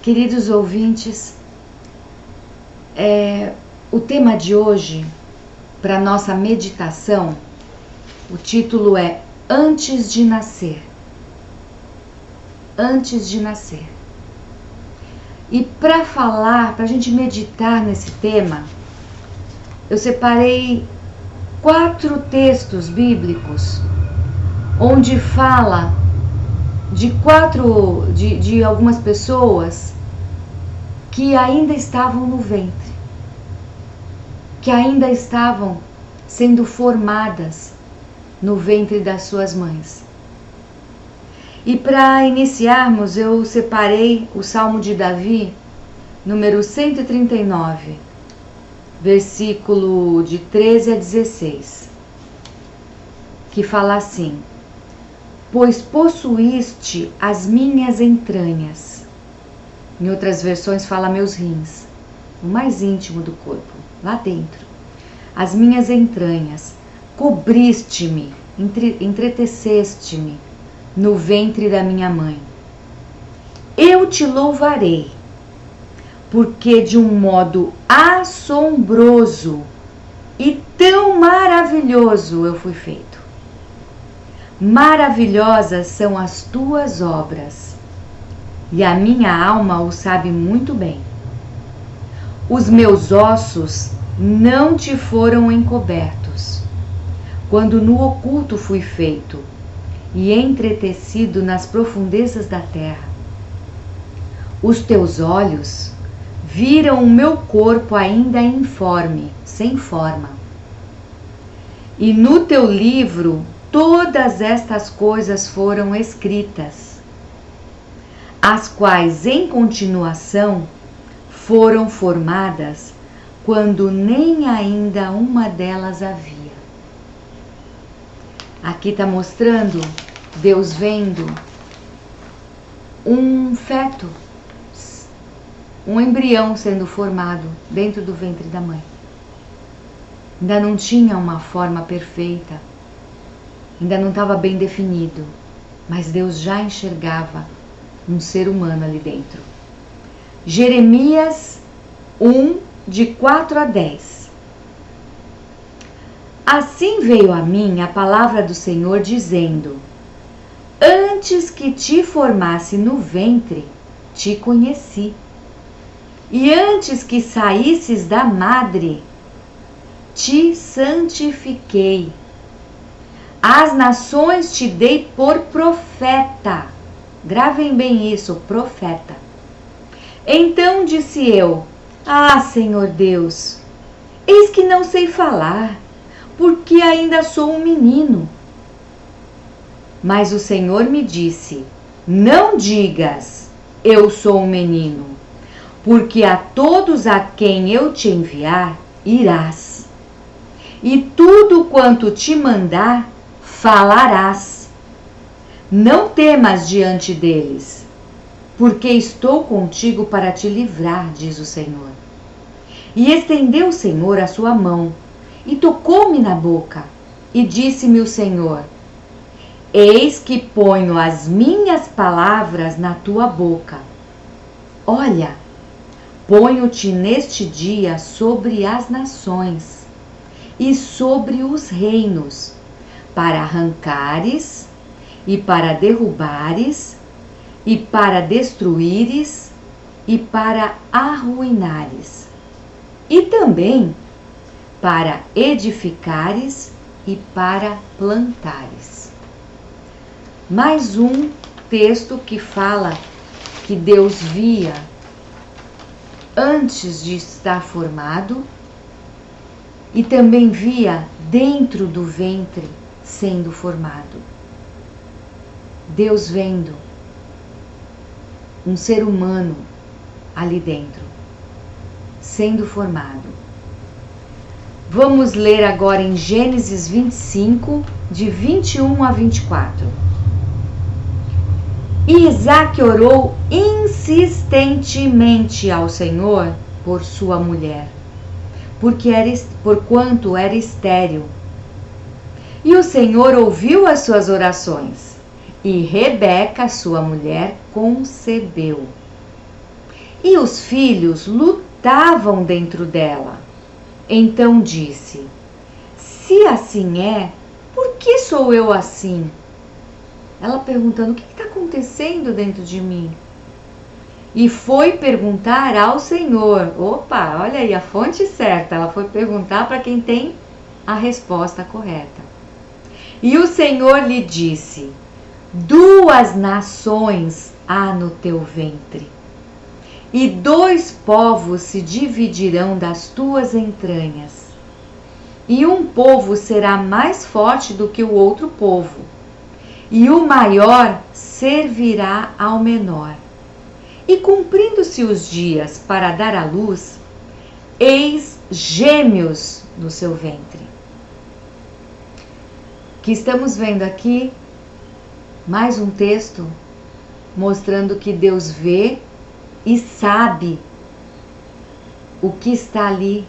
Queridos ouvintes, o tema de hoje, para nossa meditação, o título é Antes de Nascer. Antes de nascer. E para a gente meditar nesse tema, eu separei 4 textos bíblicos onde fala de algumas pessoas que ainda estavam no ventre, que ainda estavam sendo formadas no ventre das suas mães. E para iniciarmos, eu separei o Salmo de Davi, número 139, versículo de 13 a 16, que fala assim: Pois possuíste as minhas entranhas. Em outras versões fala meus rins, o mais íntimo do corpo, lá dentro. As minhas entranhas, cobriste-me, entreteceste-me no ventre da minha mãe. Eu te louvarei, porque de um modo assombroso e tão maravilhoso eu fui feito. Maravilhosas são as tuas obras, e a minha alma o sabe muito bem. Os meus ossos não te foram encobertos, quando no oculto fui feito e entretecido nas profundezas da terra. Os teus olhos viram o meu corpo ainda informe, sem forma. E no teu livro todas estas coisas foram escritas, as quais em continuação foram formadas quando nem ainda uma delas havia. Aqui está mostrando Deus vendo um feto, um embrião sendo formado dentro do ventre da mãe. Ainda não tinha uma forma perfeita, ainda não estava bem definido, mas Deus já enxergava um ser humano ali dentro. Jeremias 1, de 4 a 10. Assim veio a mim a palavra do Senhor dizendo: Antes que te formasse no ventre, te conheci. E antes que saísses da madre, te santifiquei. As nações te dei por profeta. Gravem bem isso, profeta. Então disse eu: Ah, Senhor Deus, eis que não sei falar, porque ainda sou um menino. Mas o Senhor me disse: Não digas, eu sou um menino, porque a todos a quem eu te enviar, irás. E tudo quanto te mandar, falarás. Não temas diante deles, porque estou contigo para te livrar, diz o Senhor. E estendeu o Senhor a sua mão, e tocou-me na boca, e disse-me o Senhor: Eis que ponho as minhas palavras na tua boca. Olha, ponho-te neste dia sobre as nações e sobre os reinos, para arrancares e para derrubares e para destruíres e para arruinares, e também para edificares e para plantares. Mais um texto que fala que Deus via antes de estar formado e também via dentro do ventre sendo formado. Deus vendo um ser humano ali dentro sendo formado. Vamos ler agora em Gênesis 25, de 21 a 24. E Isaque orou insistentemente ao Senhor por sua mulher, porquanto era estéril. E o Senhor ouviu as suas orações, e Rebeca, sua mulher, concebeu. e os filhos lutavam dentro dela. Então disse: se assim é, por que sou eu assim? Ela perguntando: o que está acontecendo dentro de mim? E foi perguntar ao Senhor. Opa, olha aí a fonte certa. Ela foi perguntar para quem tem a resposta correta. E o Senhor lhe disse: 2 nações há no teu ventre, e 2 povos se dividirão das tuas entranhas. E um povo será mais forte do que o outro povo, e o maior servirá ao menor. E cumprindo-se os dias para dar à luz, eis gêmeos no seu ventre. Que estamos vendo aqui mais um texto mostrando que Deus vê e sabe o que está ali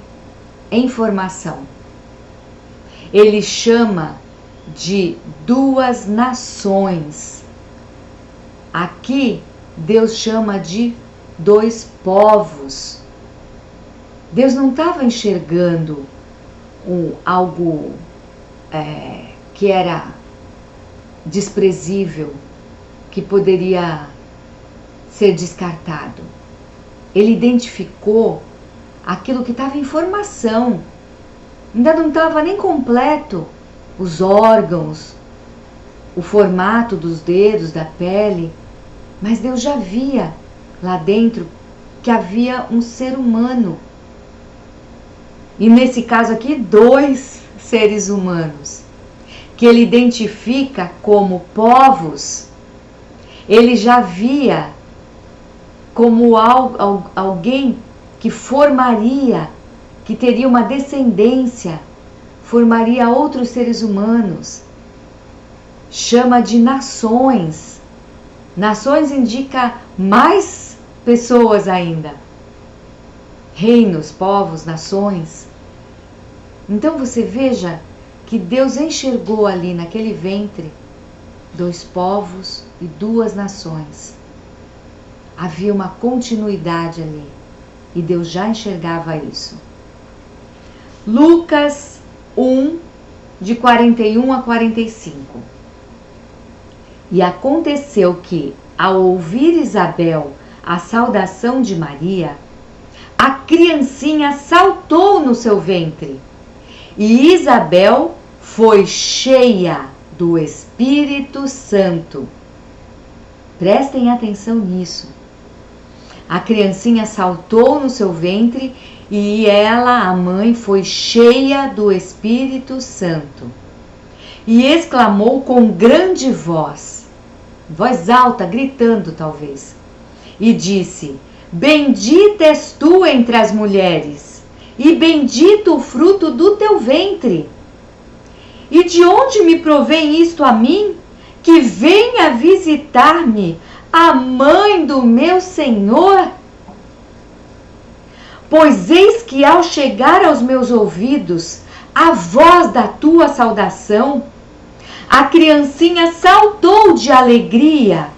em formação. Ele chama de 2 nações. Aqui Deus chama de 2 povos. Deus não estava enxergando algo que era desprezível, que poderia ser descartado. Ele identificou aquilo que estava em formação. Ainda não estava nem completo os órgãos, o formato dos dedos, da pele, mas Deus já via lá dentro que havia um ser humano. E nesse caso aqui, 2 seres humanos, que ele identifica como povos. Ele já via como alguém que formaria, que teria uma descendência, formaria outros seres humanos. Chama de nações. Nações indica mais pessoas ainda. Reinos, povos, nações. Então você veja que Deus enxergou ali naquele ventre 2 povos e 2 nações. Havia uma continuidade ali e Deus já enxergava isso. Lucas 1, de 41 a 45. E aconteceu que, ao ouvir Isabel a saudação de Maria, a criancinha saltou no seu ventre, e Isabel foi cheia do Espírito Santo. Prestem atenção nisso. A criancinha saltou no seu ventre e ela, a mãe, foi cheia do Espírito Santo. E exclamou com grande voz alta, gritando talvez, e disse: bendita és tu entre as mulheres, e bendito o fruto do teu ventre. E de onde me provém isto a mim, que venha visitar-me a mãe do meu Senhor? Pois eis que ao chegar aos meus ouvidos a voz da tua saudação, a criancinha saltou de alegria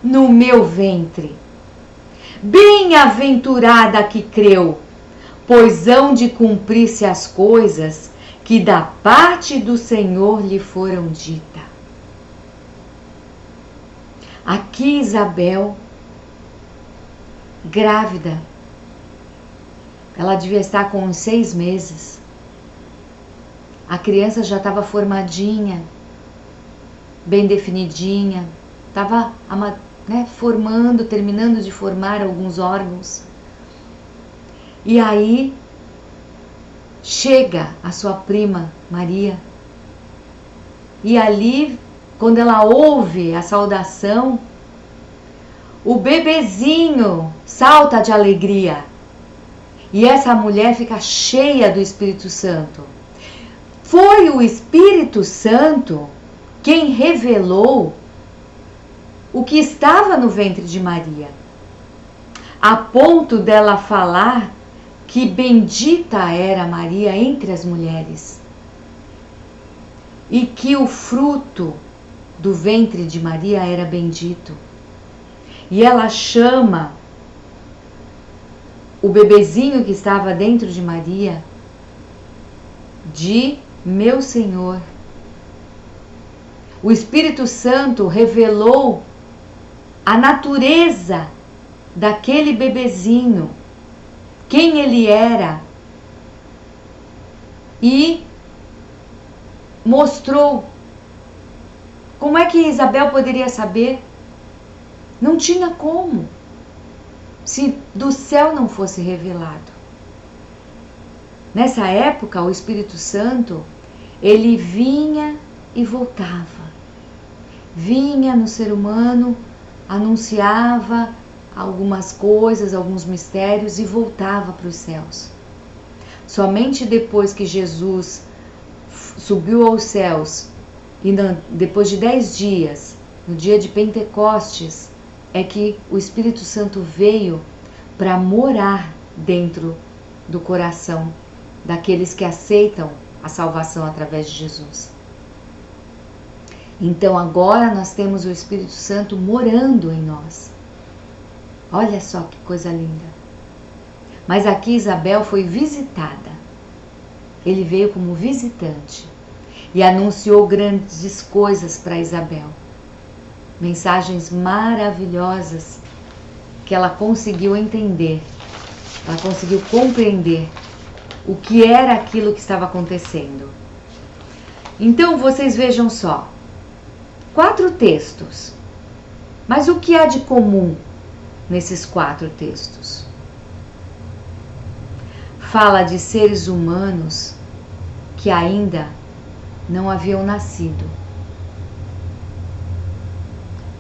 no meu ventre. Bem-aventurada que creu, pois hão de cumprir-se as coisas que da parte do Senhor lhe foram ditas. Aqui Isabel, grávida, ela devia estar com uns 6 meses. A criança já estava formadinha, bem definidinha, estava formando, terminando de formar alguns órgãos. E aí chega a sua prima Maria, e ali, quando ela ouve a saudação, o bebezinho salta de alegria. E essa mulher fica cheia do Espírito Santo. Foi o Espírito Santo quem revelou o que estava no ventre de Maria, a ponto dela falar que bendita era Maria entre as mulheres e que o fruto do ventre de Maria era bendito. E ela chama o bebezinho que estava dentro de Maria de meu Senhor. O Espírito Santo revelou a natureza daquele bebezinho, quem ele era, e mostrou. Como é que Isabel poderia saber? Não tinha como, se do céu não fosse revelado. Nessa época, o Espírito Santo, ele vinha e voltava. Vinha no ser humano, anunciava algumas coisas, alguns mistérios e voltava para os céus. Somente depois que Jesus subiu aos céus e depois de 10 dias, no dia de Pentecostes, é que o Espírito Santo veio para morar dentro do coração daqueles que aceitam a salvação através de Jesus. Então agora nós temos o Espírito Santo morando em nós. Olha só que coisa linda. Mas aqui Isabel foi visitada. Ele veio como visitante e anunciou grandes coisas para Isabel. Mensagens maravilhosas que ela conseguiu entender, ela conseguiu compreender o que era aquilo que estava acontecendo. Então vocês vejam só, 4 textos, mas o que há de comum nesses 4 textos? Fala de seres humanos que ainda não haviam nascido.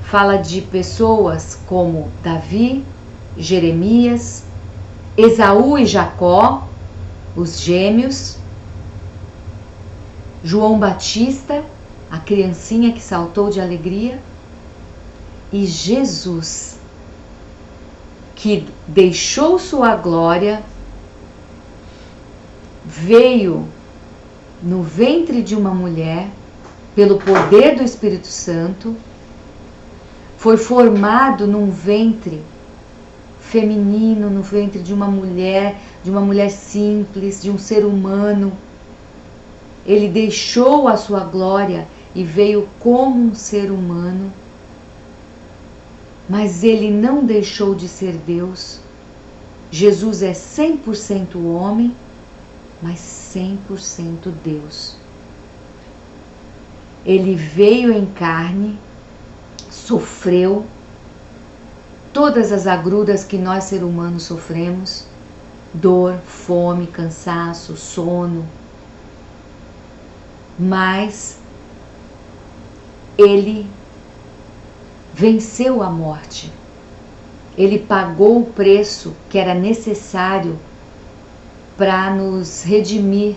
Fala de pessoas como Davi, Jeremias, Esaú e Jacó, os gêmeos, João Batista, a criancinha que saltou de alegria, e Jesus, que deixou sua glória, veio no ventre de uma mulher, pelo poder do Espírito Santo, foi formado num ventre feminino, no ventre de uma mulher simples, de um ser humano. Ele deixou a sua glória e veio como um ser humano, mas ele não deixou de ser Deus. Jesus é 100% homem, mas 100% Deus. Ele veio em carne, sofreu todas as agruras que nós, seres humanos, sofremos: dor, fome, cansaço, sono. Mas ele venceu a morte. Ele pagou o preço que era necessário para nos redimir,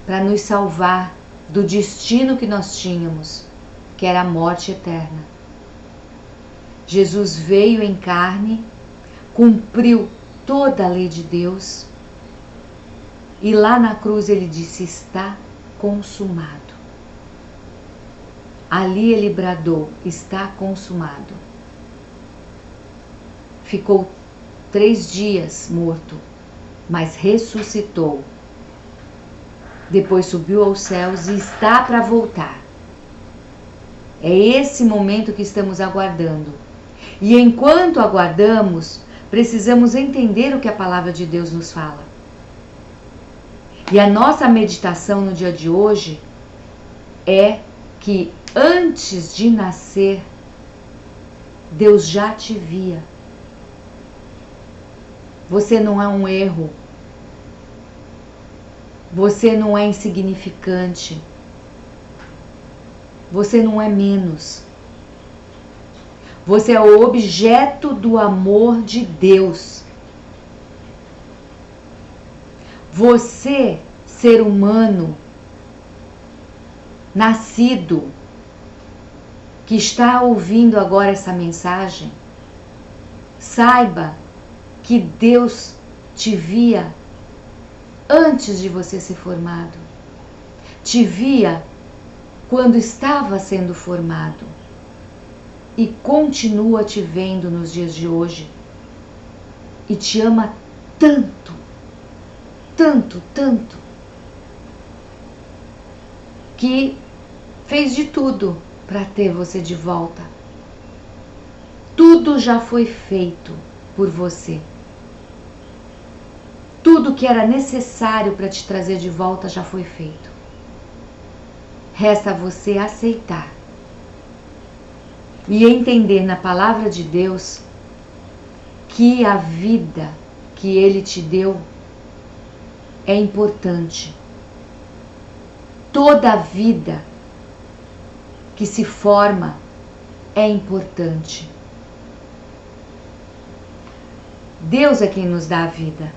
para nos salvar do destino que nós tínhamos, que era a morte eterna. Jesus veio em carne, cumpriu toda a lei de Deus, e lá na cruz ele disse: está consumado. Ali ele bradou: está consumado. Ficou 3 dias morto, mas ressuscitou. Depois subiu aos céus e está para voltar. É esse momento que estamos aguardando. E enquanto aguardamos, precisamos entender o que a palavra de Deus nos fala. E a nossa meditação no dia de hoje é que antes de nascer, Deus já te via. Você não é um erro. Você não é insignificante. Você não é menos. Você é o objeto do amor de Deus. Você, ser humano, nascido, que está ouvindo agora essa mensagem, saiba que Deus te via antes de você ser formado. Te via quando estava sendo formado. E continua te vendo nos dias de hoje. E te ama tanto, tanto, tanto, que fez de tudo para ter você de volta. Tudo já foi feito por você. Tudo que era necessário para te trazer de volta já foi feito. Resta você aceitar e entender na palavra de Deus que a vida que Ele te deu é importante. Toda a vida que se forma é importante. Deus é quem nos dá a vida.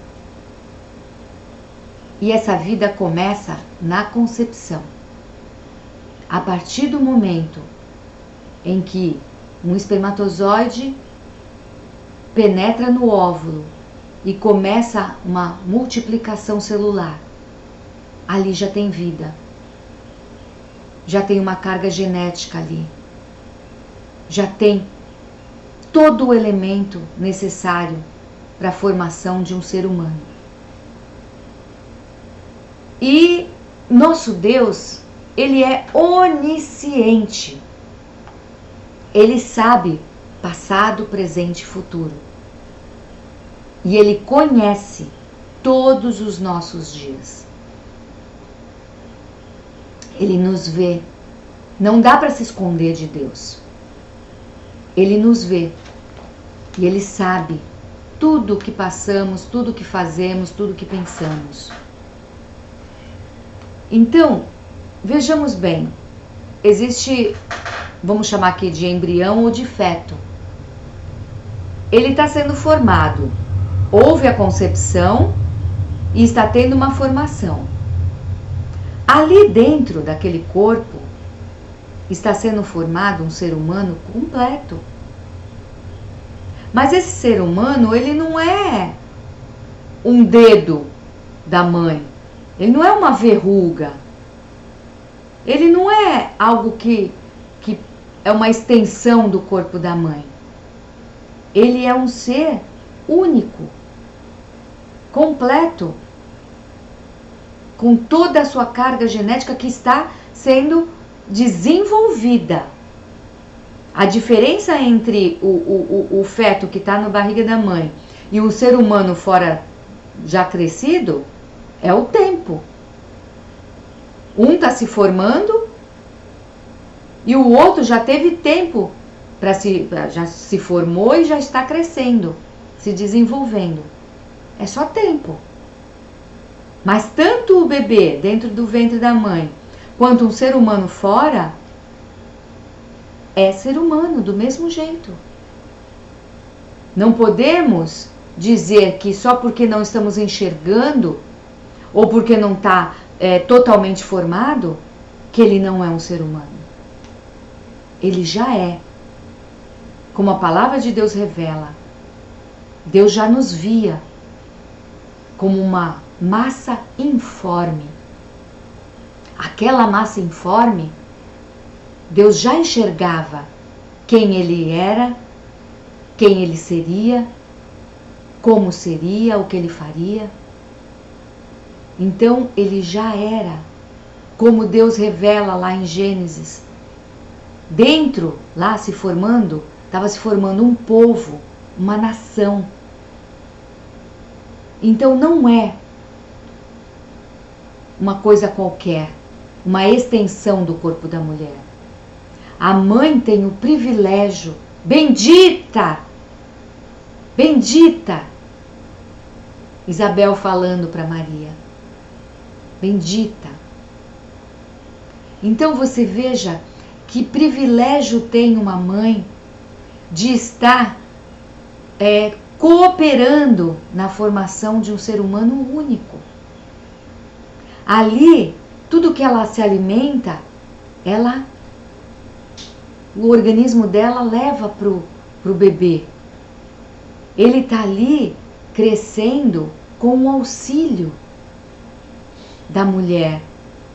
E essa vida começa na concepção. A partir do momento em que um espermatozoide penetra no óvulo e começa uma multiplicação celular, ali já tem vida. Já tem uma carga genética ali. Já tem todo o elemento necessário para a formação de um ser humano. E nosso Deus, Ele é onisciente. Ele sabe passado, presente e futuro. E Ele conhece todos os nossos dias. Ele nos vê. Não dá para se esconder de Deus. Ele nos vê. E Ele sabe tudo o que passamos, tudo o que fazemos, tudo o que pensamos. Então, vejamos bem. Existe, vamos chamar aqui de embrião ou de feto. Ele está sendo formado. Houve a concepção e está tendo uma formação. Ali dentro daquele corpo está sendo formado um ser humano completo. Mas esse ser humano, ele não é um dedo da mãe. Ele não é uma verruga. Ele não é algo que é uma extensão do corpo da mãe. Ele é um ser único, completo, com toda a sua carga genética que está sendo desenvolvida. A diferença entre o feto que está na barriga da mãe e o ser humano fora já crescido é o tempo. Um está se formando e o outro já teve tempo já se formou e já está crescendo, se desenvolvendo. É só tempo. Mas tanto o bebê dentro do ventre da mãe, quanto um ser humano fora, é ser humano do mesmo jeito. Não podemos dizer que só porque não estamos enxergando, ou porque não está totalmente formado, que ele não é um ser humano. Ele já é. Como a palavra de Deus revela, Deus já nos via como uma massa informe. Aquela massa informe, Deus já enxergava quem Ele era, quem Ele seria, como seria, o que Ele faria. Então Ele já era, como Deus revela lá em Gênesis. Dentro, lá se formando, estava se formando um povo, uma nação. Então não é uma coisa qualquer, uma extensão do corpo da mulher. A mãe tem o privilégio, bendita, bendita, Isabel falando para Maria, bendita. Então você veja que privilégio tem uma mãe de estar cooperando na formação de um ser humano único. Ali, tudo que ela se alimenta, o organismo dela leva pro bebê. Ele está ali crescendo com o auxílio da mulher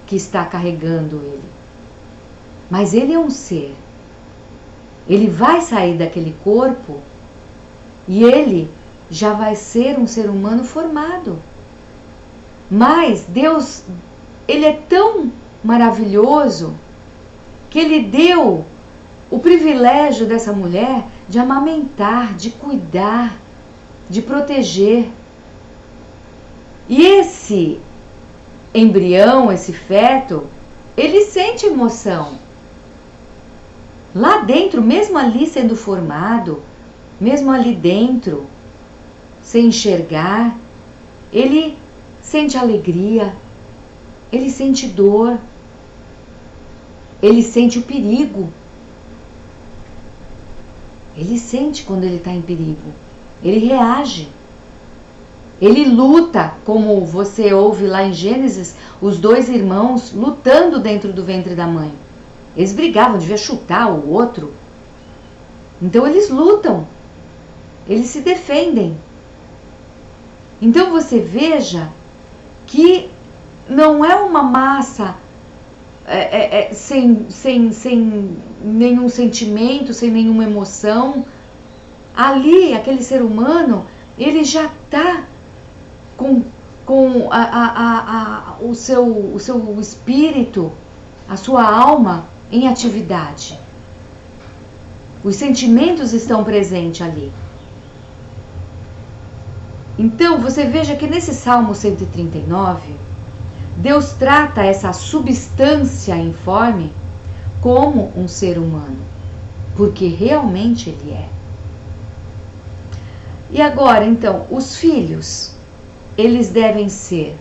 que está carregando ele. Mas ele é um ser. Ele vai sair daquele corpo e ele já vai ser um ser humano formado. Mas Deus, Ele é tão maravilhoso que Ele deu o privilégio dessa mulher de amamentar, de cuidar, de proteger. E esse embrião, esse feto, ele sente emoção. Lá dentro, mesmo ali sendo formado, mesmo ali dentro, sem enxergar, ele sente alegria, ele sente dor, ele sente o perigo. Ele sente quando ele está em perigo, ele reage, ele luta, como você ouve lá em Gênesis, os dois irmãos lutando dentro do ventre da mãe. Eles brigavam, devia chutar o outro. Então eles lutam, eles se defendem. Então você veja que não é uma massa sem nenhum sentimento, sem nenhuma emoção. Ali, aquele ser humano, ele já está com o seu espírito, a sua alma em atividade. Os sentimentos estão presentes ali. Então, você veja que nesse Salmo 139, Deus trata essa substância informe como um ser humano, porque realmente ele é. E agora, então, os filhos, eles devem ser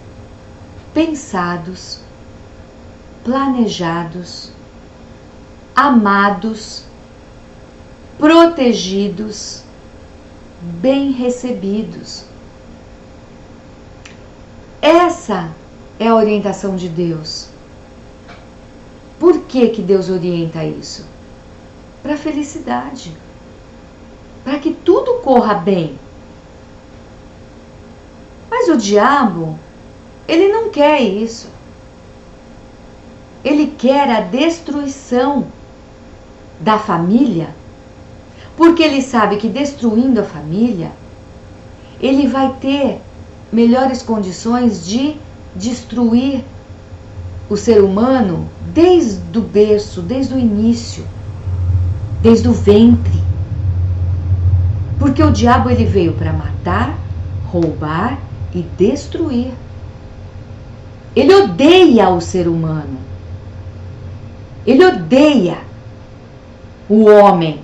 pensados, planejados, amados, protegidos, bem recebidos. Essa é a orientação de Deus. Por que Deus orienta isso? Para a felicidade, para que tudo corra bem. Mas o diabo, ele não quer isso. Ele quer a destruição da família, porque ele sabe que destruindo a família, ele vai ter melhores condições de destruir o ser humano desde o berço, desde o início, desde o ventre. Porque o diabo ele veio para matar, roubar e destruir. Ele odeia o ser humano. Ele odeia o homem.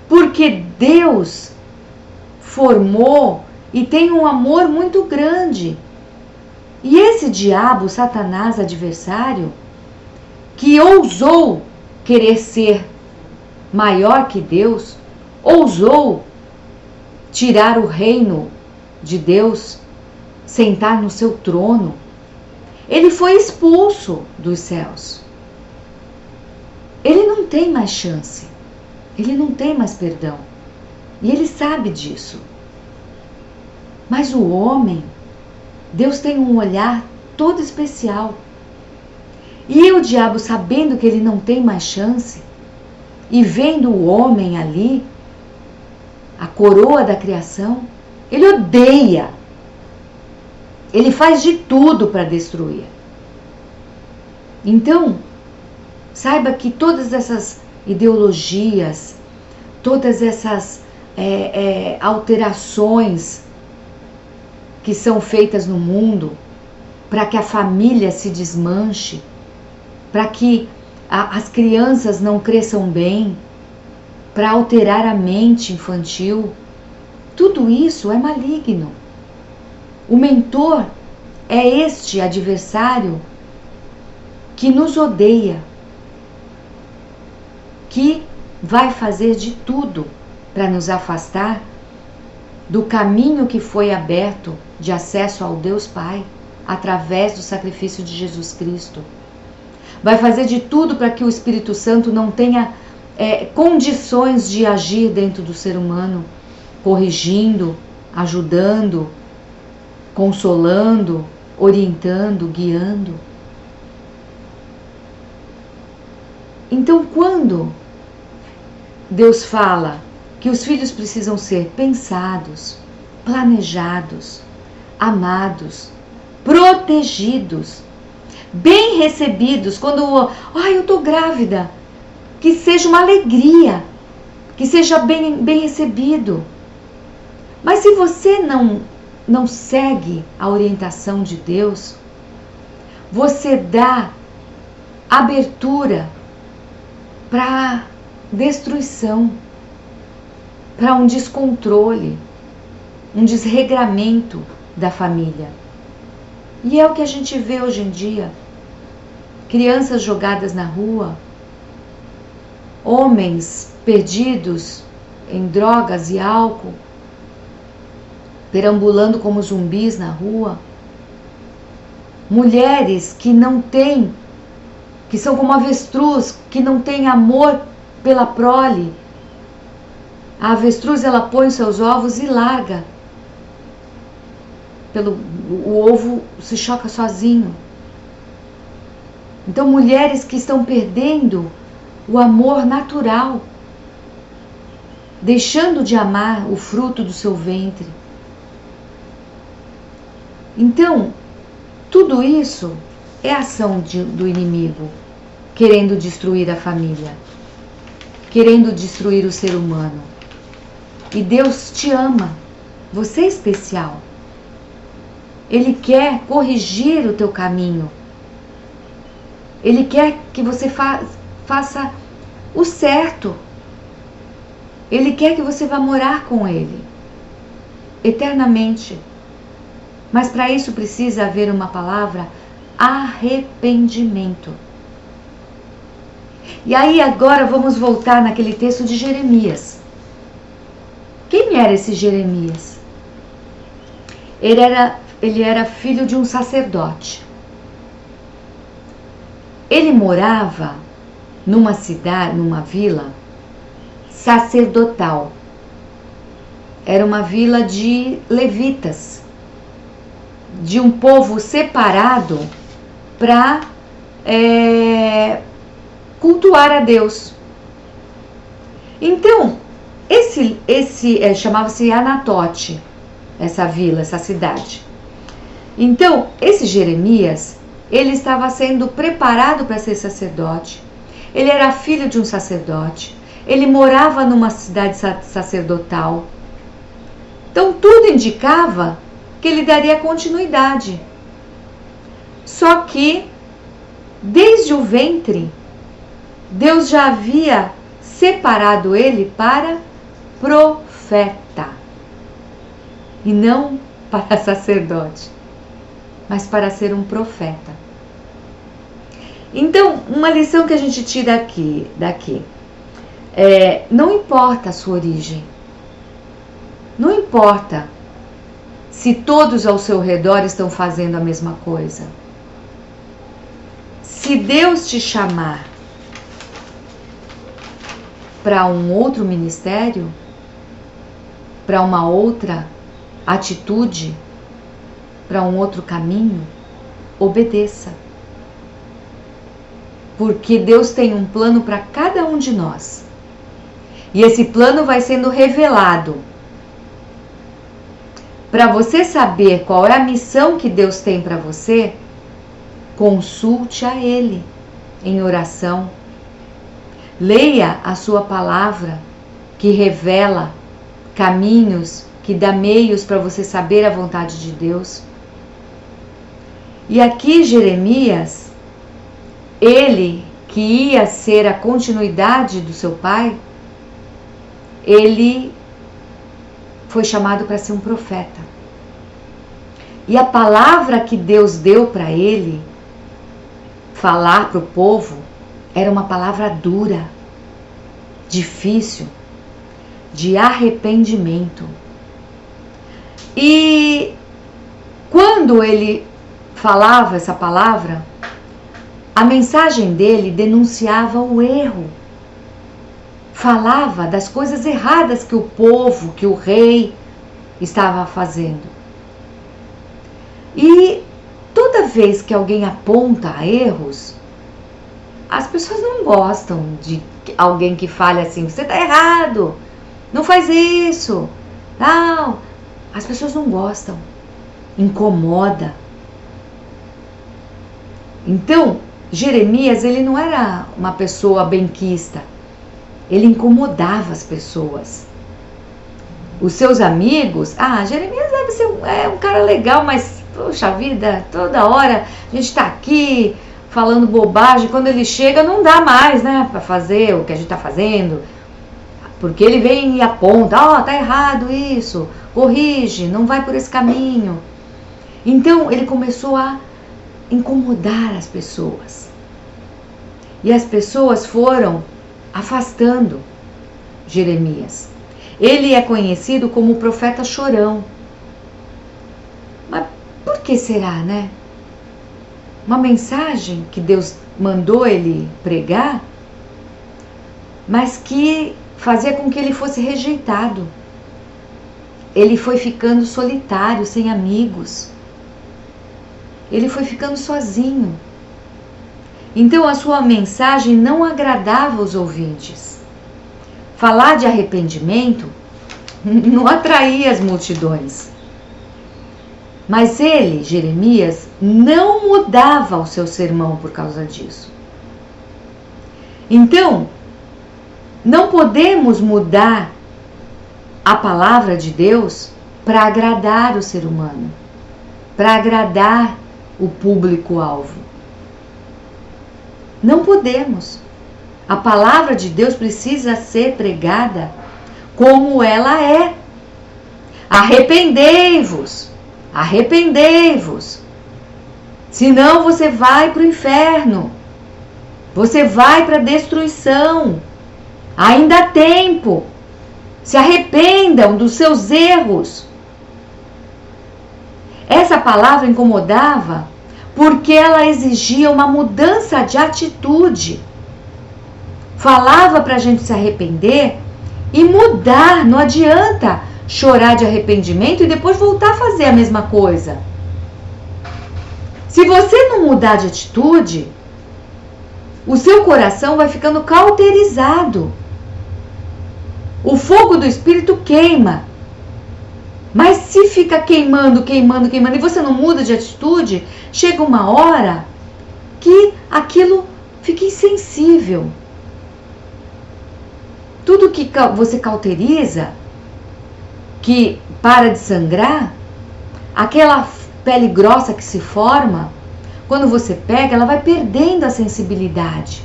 Porque Deus formou e tem um amor muito grande. E esse diabo, Satanás, adversário, que ousou querer ser maior que Deus, ousou tirar o reino de Deus, sentar no seu trono, ele foi expulso dos céus. Ele não tem mais chance, ele não tem mais perdão, e ele sabe disso. Mas o homem, Deus tem um olhar todo especial. E o diabo, sabendo que ele não tem mais chance, e vendo o homem ali, a coroa da criação, ele odeia. Ele faz de tudo para destruir. Então, saiba que todas essas ideologias, todas essas alterações que são feitas no mundo para que a família se desmanche, para que as crianças não cresçam bem, para alterar a mente infantil, tudo isso é maligno. O mentor é este adversário que nos odeia, que vai fazer de tudo para nos afastar do caminho que foi aberto de acesso ao Deus Pai, através do sacrifício de Jesus Cristo. Vai fazer de tudo para que o Espírito Santo não tenha condições de agir dentro do ser humano, corrigindo, ajudando, consolando, orientando, guiando. Então, quando Deus fala que os filhos precisam ser pensados, planejados, amados, protegidos, bem recebidos. Quando, eu estou grávida, que seja uma alegria, que seja bem recebido. Mas se você não segue a orientação de Deus, você dá abertura para destruição, para um descontrole, um desregramento da família. E é o que a gente vê hoje em dia. Crianças jogadas na rua, homens perdidos em drogas e álcool, perambulando como zumbis na rua, mulheres que não têm, que são como avestruz, que não têm amor pela prole. A avestruz, ela põe os seus ovos e larga. O ovo se choca sozinho. Então, mulheres que estão perdendo o amor natural, deixando de amar o fruto do seu ventre. Então, tudo isso é ação do inimigo, querendo destruir a família, querendo destruir o ser humano. E Deus te ama, você é especial. Ele quer corrigir o teu caminho. Ele quer que você faça o certo. Ele quer que você vá morar com Ele eternamente. Mas para isso precisa haver uma palavra: arrependimento. E aí agora vamos voltar naquele texto de Jeremias. Quem era esse Jeremias? Ele era filho de um sacerdote. Ele morava numa cidade, numa vila sacerdotal. Era uma vila de levitas, de um povo separado para cultuar a Deus. Então, chamava-se Anatote, essa vila, essa cidade. Então, esse Jeremias, ele estava sendo preparado para ser sacerdote. Ele era filho de um sacerdote. Ele morava numa cidade sacerdotal. Então, tudo indicava que ele daria continuidade. Só que, desde o ventre, Deus já havia separado ele para profeta. E não para sacerdote, mas para ser um profeta. Então, uma lição que a gente tira daqui não importa a sua origem, não importa se todos ao seu redor estão fazendo a mesma coisa. Se Deus te chamar para um outro ministério, para uma outra atitude, para um outro caminho, obedeça. Porque Deus tem um plano para cada um de nós. E esse plano vai sendo revelado. Para você saber qual é a missão que Deus tem para você, consulte a Ele em oração. Leia a sua palavra, que revela caminhos, que dá meios para você saber a vontade de Deus. E aqui Jeremias, ele que ia ser a continuidade do seu pai, ele foi chamado para ser um profeta. E a palavra que Deus deu para ele falar para o povo era uma palavra dura, difícil, de arrependimento. E quando ele falava essa palavra, a mensagem dele denunciava o erro. Falava das coisas erradas que o povo, que o rei estava fazendo. E toda vez que alguém aponta erros, as pessoas não gostam de alguém que fale assim: você está errado, não faz isso, não. As pessoas não gostam, incomoda. Então, Jeremias, ele não era uma pessoa benquista, ele incomodava as pessoas. Os seus amigos, Jeremias deve ser um cara legal, mas, poxa vida, toda hora a gente está aqui falando bobagem, quando ele chega não dá mais, né, para fazer o que a gente está fazendo, porque ele vem e aponta, tá errado isso, corrige, não vai por esse caminho. Então ele começou a incomodar as pessoas, e as pessoas foram afastando Jeremias. Ele é conhecido como o profeta chorão. Mas por que será, né? Uma mensagem que Deus mandou ele pregar, mas que fazia com que ele fosse rejeitado. Ele foi ficando solitário, sem amigos. Ele foi ficando sozinho. Então a sua mensagem não agradava os ouvintes. Falar de arrependimento não atraía as multidões. Mas ele, Jeremias, não mudava o seu sermão por causa disso. Então, não podemos mudar a palavra de Deus para agradar o ser humano, para agradar o público-alvo. Não podemos. A palavra de Deus precisa ser pregada como ela é. Arrependei-vos, arrependei-vos. Senão você vai para o inferno. Você vai para a destruição. Ainda há tempo. Se arrependam dos seus erros. Essa palavra incomodava porque ela exigia uma mudança de atitude. Falava para a gente se arrepender e mudar. Não adianta chorar de arrependimento e depois voltar a fazer a mesma coisa. Se você não mudar de atitude, o seu coração vai ficando cauterizado. O fogo do Espírito queima. Mas se fica queimando e você não muda de atitude, chega uma hora que aquilo fica insensível. Tudo que você cauteriza, que para de sangrar, aquela pele grossa que se forma, quando você pega, ela vai perdendo a sensibilidade.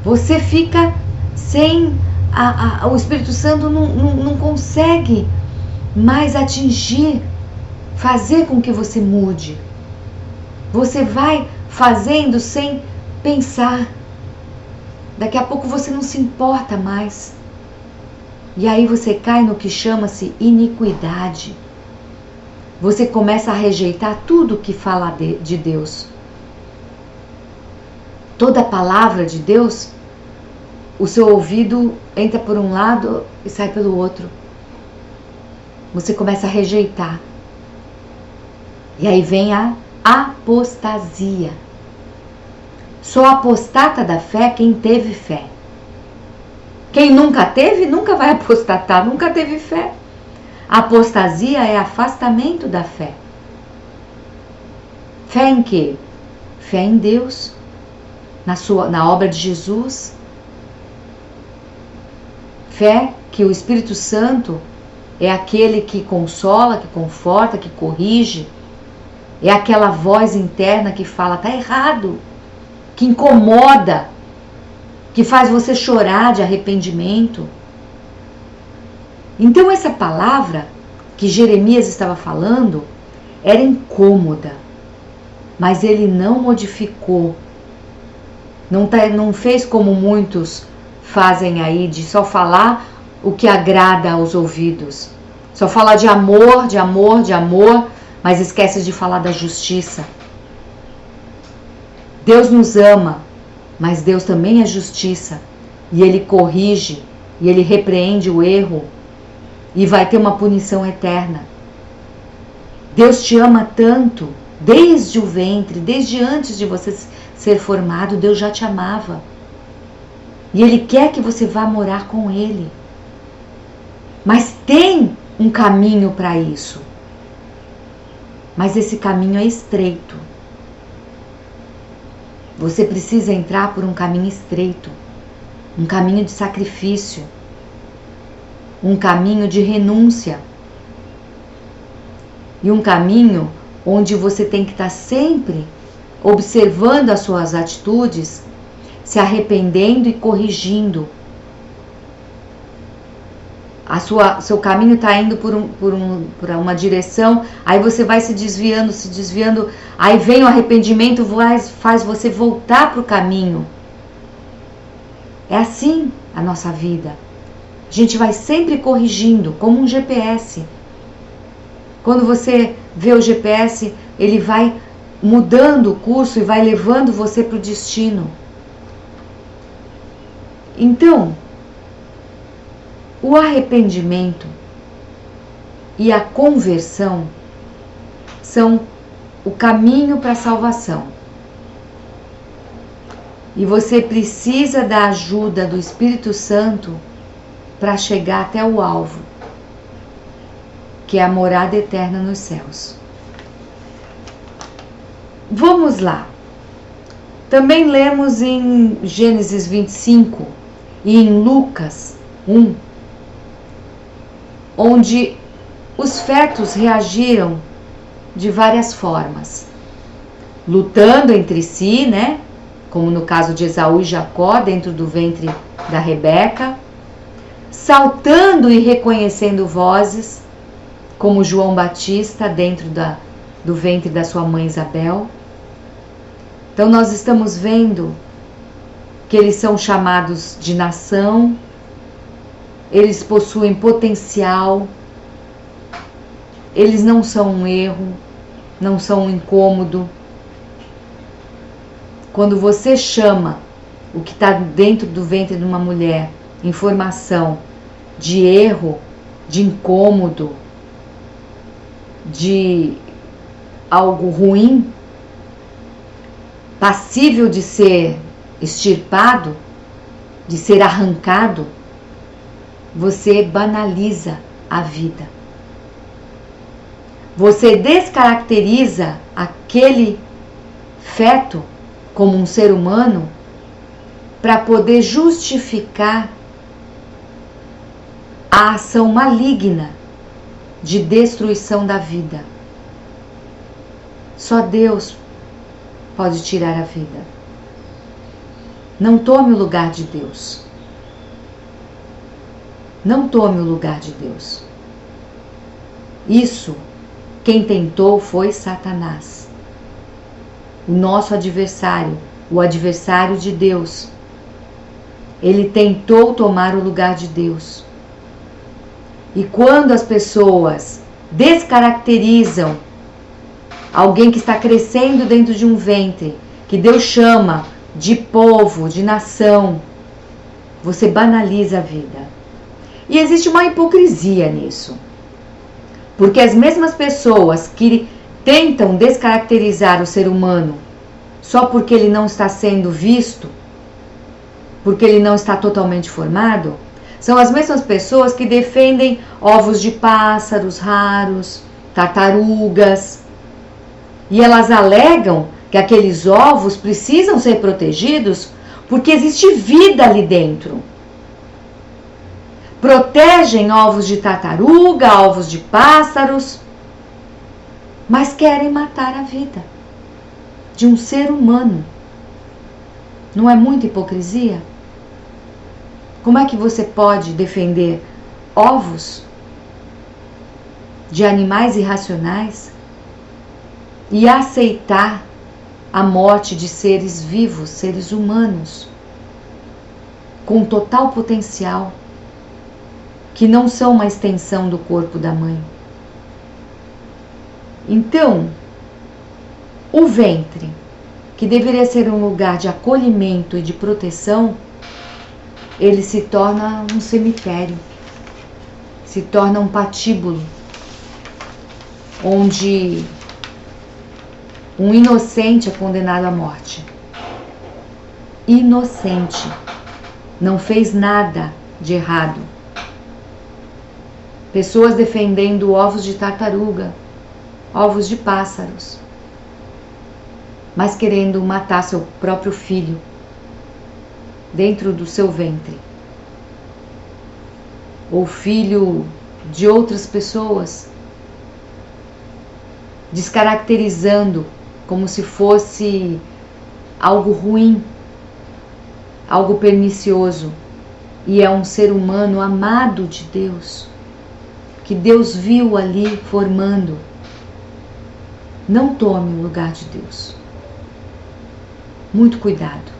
Você fica sem... o Espírito Santo não consegue mais atingir, fazer com que você mude. Você vai fazendo sem pensar. Daqui a pouco você não se importa mais. E aí você cai no que chama-se iniquidade. Você começa a rejeitar tudo que fala de Deus. Toda palavra de Deus, o seu ouvido entra por um lado e sai pelo outro. Você começa a rejeitar. E aí vem a apostasia. Só apostata da fé quem teve fé. Quem nunca teve, nunca vai apostatar, nunca teve fé. A apostasia é afastamento da fé. Fé em quê? Fé em Deus, na obra de Jesus. Fé que o Espírito Santo é aquele que consola, que conforta, que corrige. É aquela voz interna que fala, tá errado, que incomoda, que faz você chorar de arrependimento. Então essa palavra que Jeremias estava falando era incômoda, mas ele não modificou. Não fez como muitos fazem aí, de só falar o que agrada aos ouvidos. Só falar de amor, de amor, de amor, mas esquece de falar da justiça. Deus nos ama, mas Deus também é justiça. E Ele corrige, e Ele repreende o erro, e vai ter uma punição eterna. Deus te ama tanto, desde o ventre, desde antes de você ser formado, Deus já te amava. E Ele quer que você vá morar com Ele. Mas tem um caminho para isso. Mas esse caminho é estreito. Você precisa entrar por um caminho estreito. Um caminho de sacrifício. Um caminho de renúncia. E um caminho onde você tem que estar sempre observando as suas atitudes, se arrependendo e corrigindo. Seu caminho está indo por uma direção, aí você vai se desviando, aí vem o arrependimento, faz você voltar para o caminho. É assim a nossa vida. A gente vai sempre corrigindo, como um GPS. Quando você vê o GPS, ele vai mudando o curso e vai levando você para o destino. Então, o arrependimento e a conversão são o caminho para a salvação. E você precisa da ajuda do Espírito Santo para chegar até o alvo, que é a morada eterna nos céus. Vamos lá. Também lemos em Gênesis 25 e em Lucas 1, onde os fetos reagiram de várias formas. Lutando entre si, né? Como no caso de Esaú e Jacó, dentro do ventre da Rebeca. Saltando e reconhecendo vozes, como João Batista dentro do ventre da sua mãe Isabel. Então nós estamos vendo que eles são chamados de nação, eles possuem potencial, eles não são um erro, não são um incômodo. Quando você chama o que está dentro do ventre de uma mulher, informação de erro, de incômodo, de algo ruim, passível de ser extirpado, de ser arrancado, você banaliza a vida. Você descaracteriza aquele feto como um ser humano para poder justificar a ação maligna de destruição da vida. Só Deus pode tirar a vida. Não tome o lugar de Deus. Não tome o lugar de Deus. Isso, quem tentou foi Satanás. O nosso adversário, o adversário de Deus. Ele tentou tomar o lugar de Deus. E quando as pessoas descaracterizam alguém que está crescendo dentro de um ventre, que Deus chama de povo, de nação, você banaliza a vida. E existe uma hipocrisia nisso. Porque as mesmas pessoas que tentam descaracterizar o ser humano só porque ele não está sendo visto, porque ele não está totalmente formado, são as mesmas pessoas que defendem ovos de pássaros raros, tartarugas. E elas alegam que aqueles ovos precisam ser protegidos porque existe vida ali dentro. Protegem ovos de tartaruga, ovos de pássaros, mas querem matar a vida de um ser humano. Não é muita hipocrisia? Como é que você pode defender ovos de animais irracionais e aceitar a morte de seres vivos, seres humanos, com total potencial, que não são uma extensão do corpo da mãe? Então, o ventre, que deveria ser um lugar de acolhimento e de proteção, ele se torna um cemitério, se torna um patíbulo, onde um inocente é condenado à morte. Inocente. não fez nada de errado. Pessoas defendendo ovos de tartaruga, ovos de pássaros, mas querendo matar seu próprio filho dentro do seu ventre, ou filho de outras pessoas, descaracterizando como se fosse algo ruim, algo pernicioso, e é um ser humano amado de Deus, que Deus viu ali formando. Não tome o lugar de Deus. Muito cuidado.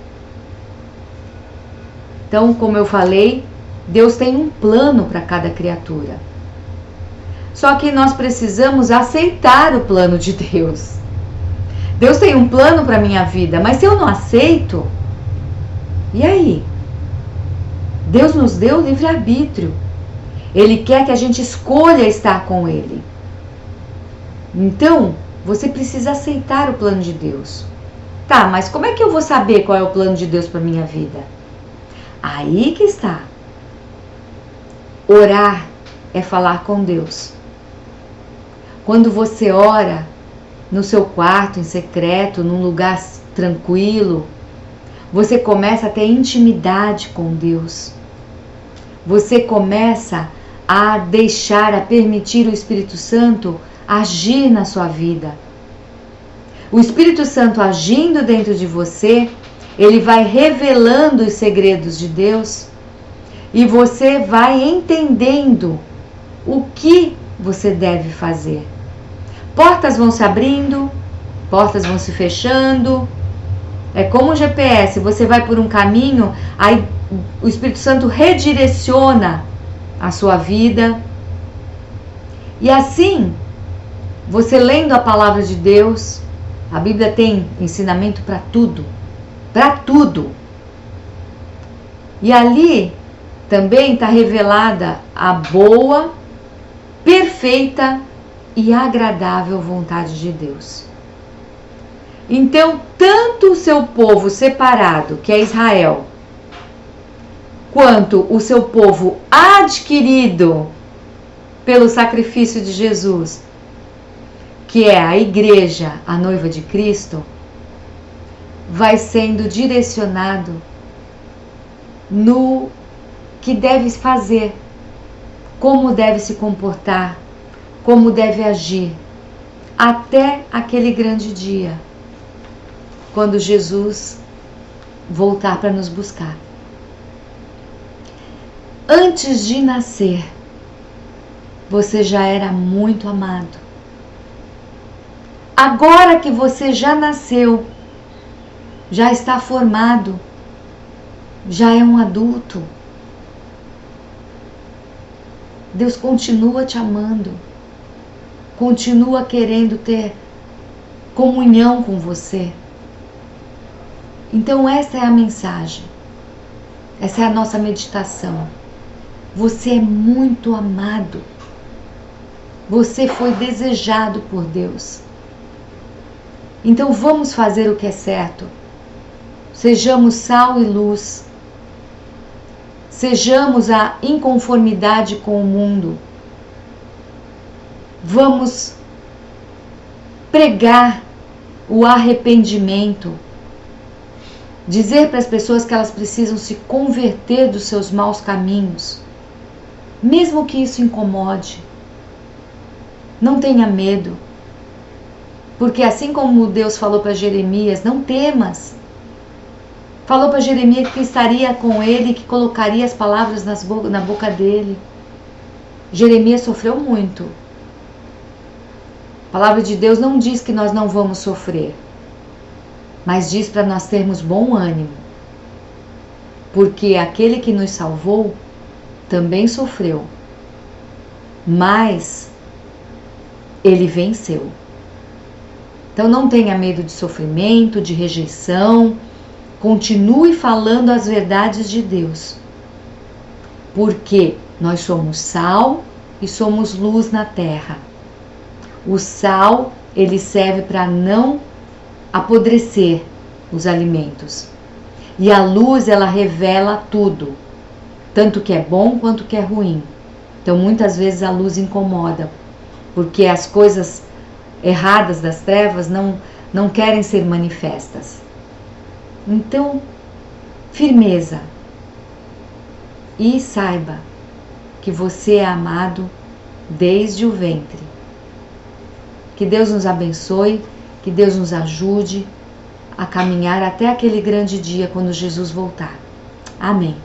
Então, como eu falei, Deus tem um plano para cada criatura. Só que nós precisamos aceitar o plano de Deus. Deus tem um plano para a minha vida, mas se eu não aceito, e aí? Deus nos deu livre-arbítrio. Ele quer que a gente escolha estar com Ele. Então, você precisa aceitar o plano de Deus. Tá, mas como é que eu vou saber qual é o plano de Deus para a minha vida? Aí que está. Orar é falar com Deus. Quando você ora no seu quarto, em secreto, num lugar tranquilo, você começa a ter intimidade com Deus. Você começa a deixar, a permitir o Espírito Santo agir na sua vida. O Espírito Santo agindo dentro de você, ele vai revelando os segredos de Deus e você vai entendendo o que você deve fazer. Portas vão se abrindo, portas vão se fechando. É como um GPS, você vai por um caminho, aí o Espírito Santo redireciona a sua vida. E assim, você lendo a palavra de Deus, a Bíblia tem ensinamento para tudo. Para tudo. E ali também está revelada a boa, perfeita e agradável vontade de Deus. Então, tanto o seu povo separado, que é Israel, quanto o seu povo adquirido pelo sacrifício de Jesus, que é a igreja, a noiva de Cristo, vai sendo direcionado no que deve fazer, como deve se comportar, como deve agir, até aquele grande dia, quando Jesus voltar para nos buscar. Antes de nascer, você já era muito amado. Agora que você já nasceu, já está formado, já é um adulto, Deus continua te amando, continua querendo ter comunhão com você. Então essa é a mensagem, essa é a nossa meditação. Você é muito amado, você foi desejado por Deus. Então vamos fazer o que é certo. Sejamos sal e luz. Sejamos a inconformidade com o mundo. Vamos pregar o arrependimento. Dizer para as pessoas que elas precisam se converter dos seus maus caminhos. Mesmo que isso incomode. Não tenha medo. Porque assim como Deus falou para Jeremias, não temas. Falou para Jeremias que estaria com ele, que colocaria as palavras na boca dele. Jeremias sofreu muito. A palavra de Deus não diz que nós não vamos sofrer, mas diz para nós termos bom ânimo. Porque aquele que nos salvou também sofreu, mas ele venceu. Então não tenha medo de sofrimento, de rejeição. Continue falando as verdades de Deus. Porque nós somos sal e somos luz na terra. O sal, ele serve para não apodrecer os alimentos. E a luz, ela revela tudo, tanto que é bom quanto que é ruim. Então muitas vezes a luz incomoda, porque as coisas erradas das trevas não querem ser manifestas. Então, firmeza. E saiba que você é amado desde o ventre. Que Deus nos abençoe, que Deus nos ajude a caminhar até aquele grande dia quando Jesus voltar. Amém.